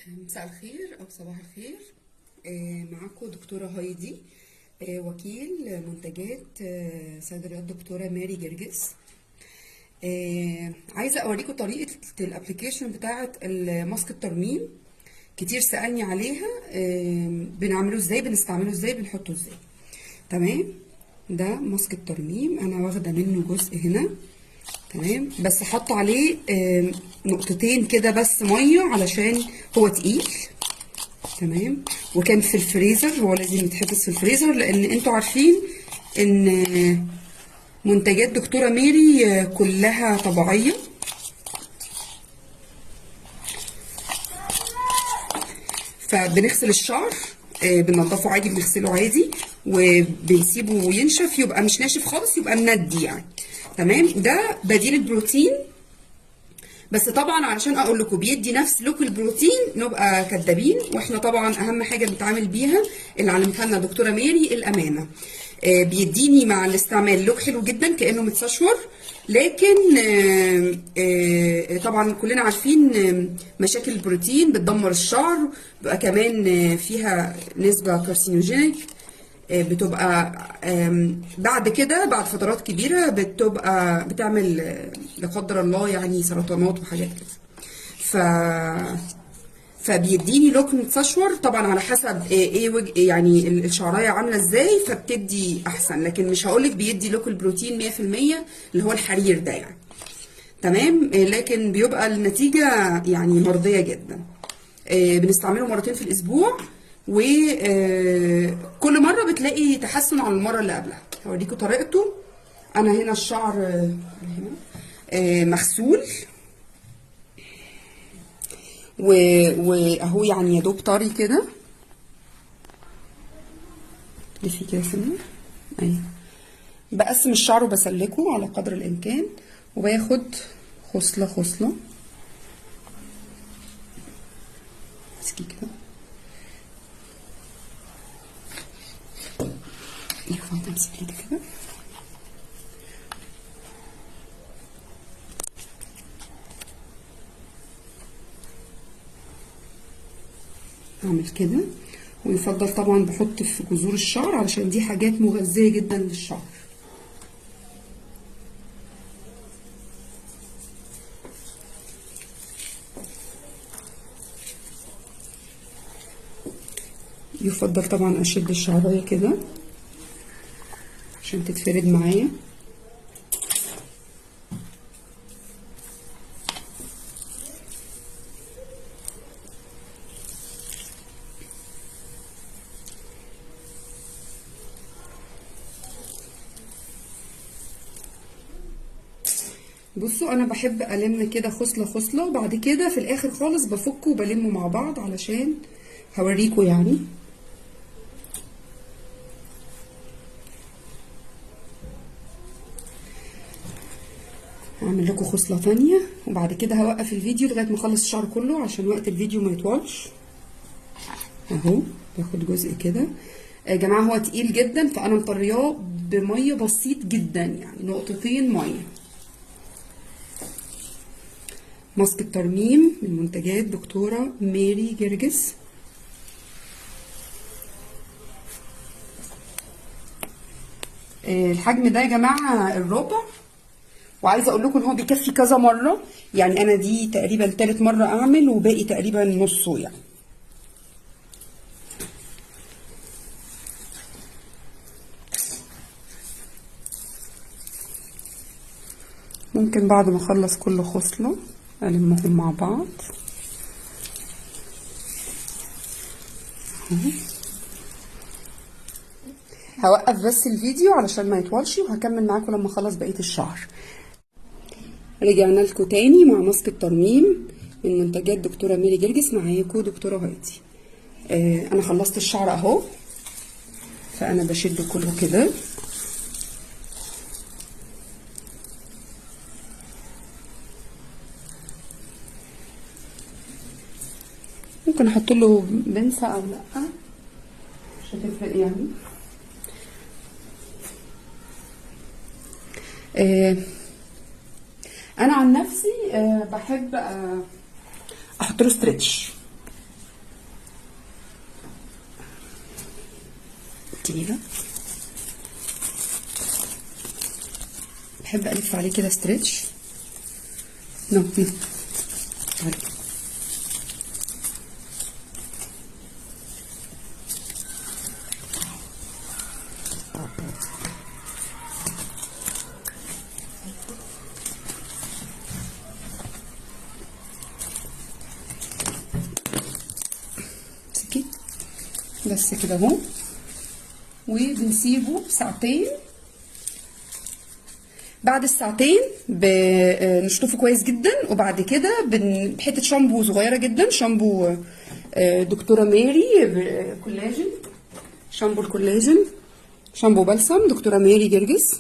مساء الخير أو صباح الخير. معاكم دكتورة هايدي، وكيل منتجات صيدليات دكتورة ماري جرجس. عايزة أوريكم طريقة الابليكيشن بتاعة ماسك الترميم. كتير سألني عليها. بنعمله ازاي، بنستعمله ازاي، بنحطه ازاي. تمام. ده ماسك الترميم، أنا واخدة منه جزء هنا. تمام، بس حط عليه نقطتين كده بس مية علشان هو تقيل. تمام، وكان في الفريزر، هو لازم يتحبس في الفريزر لان انتوا عارفين ان منتجات دكتورة ميري كلها طبيعية. فبنغسل الشعر، بننضفه عادي، بنغسله عادي وبنسيبه ينشف، يبقى مش ناشف خالص، يبقى مندي يعني. تمام، ده بديل البروتين. بس طبعا علشان اقول لكم بيدي نفس لوك البروتين نبقى كدابين، واحنا طبعا اهم حاجه بنتعامل بيها اللي علمتها لنا دكتوره ميري الامانه. بيديني مع الاستعمال لوك حلو جدا كانه متسشور، لكن طبعا كلنا عارفين مشاكل البروتين بتدمر الشعر، بيبقى كمان فيها نسبه كارسينوجينيك. بتبقى بعد كده، بعد فترات كبيرة بتبقى بتعمل لا قدر الله يعني سرطانات وحاجات كده. ف فبيديني لوك متسشور طبعا على حسب يعني الشعرايه عامله ازاي، فبتدي احسن، لكن مش هقولك بيدي لوك البروتين 100% اللي هو الحرير ده يعني. تمام، لكن بيبقى النتيجه يعني مرضيه جدا. بنستعمله مرتين في الاسبوع، وكل مره بتلاقي تحسن عن المره اللي قبلها. هوريكم طريقته. انا هنا الشعر هنا مغسول، واهو يعني يا دوب طري كده. لفي كده سنه. ايوه، بقسم الشعر وبسلكه على قدر الامكان، وباخد خصله خصله. امسكي كده. ينفع تمسكي كده. اعمل كده، ويفضل طبعا بحط في جذور الشعر علشان دي حاجات مغذية جدا للشعر. يفضل طبعا اشد الشعرايه كده عشان تتفرد معايا. بصوا، انا بحب الم كده خصله خصله، وبعد كده في الاخر خالص بفكه وبلمه مع بعض علشان هوريكم يعني. هعمل لكم خصله تانية، وبعد كده هوقف الفيديو لغايه ما اخلص الشعر كله عشان وقت الفيديو ما يطولش. اهو باخد جزء كده. يا جماعه هو تقيل جدا، فانا مطرياه بميه بسيط جدا، يعني نقطتين ميه. ماسك الترميم من منتجات دكتورة ماري جرجس. الحجم ده يا جماعة الربع، وعايزة اقول لكم ان هو بيكفي كذا مرة، يعني انا دي تقريبا تالت مرة اعمل، وباقي تقريبا نصه يعني. ممكن بعد ما اخلص كل خصلة المهم مع بعض. هوقف بس الفيديو علشان ما يطولش، وهكمل معاكم لما اخلص بقية الشعر. رجعنا لكم تاني مع ماسك الترميم من منتجات دكتورة ميري جرجس. معاكم دكتورة هايدي. انا خلصت الشعر اهو، فانا بشده كله كده. ممكن احط له بنسة او لا، مش هتفرق يعني. انا عن نفسي بحب احط له ستريتش. تقيلة. بحب الف عليه كده ستريتش. نو تعالي. سكي بس كده اهو، وبنسيبه ساعتين. بعد الساعتين بنشطفه كويس جدا، وبعد كده بحته شامبو صغيره جدا، شامبو دكتوره ماري كولاجين، شامبو الكولاجين، شامبو بلسم دكتوره ماري جرجس.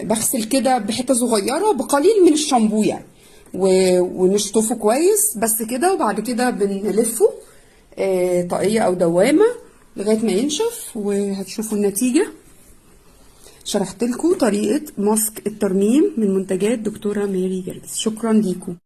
بغسل كده بحته صغيره بقليل من الشامبو يعني، ونشطفه كويس بس كده. وبعد كده بنلفه طاقيه او دوامه لغايه ما ينشف، وهتشوفوا النتيجه. شرحت لكم طريقة ماسك الترميم من منتجات دكتورة ماري جرجس. شكرا ليكم.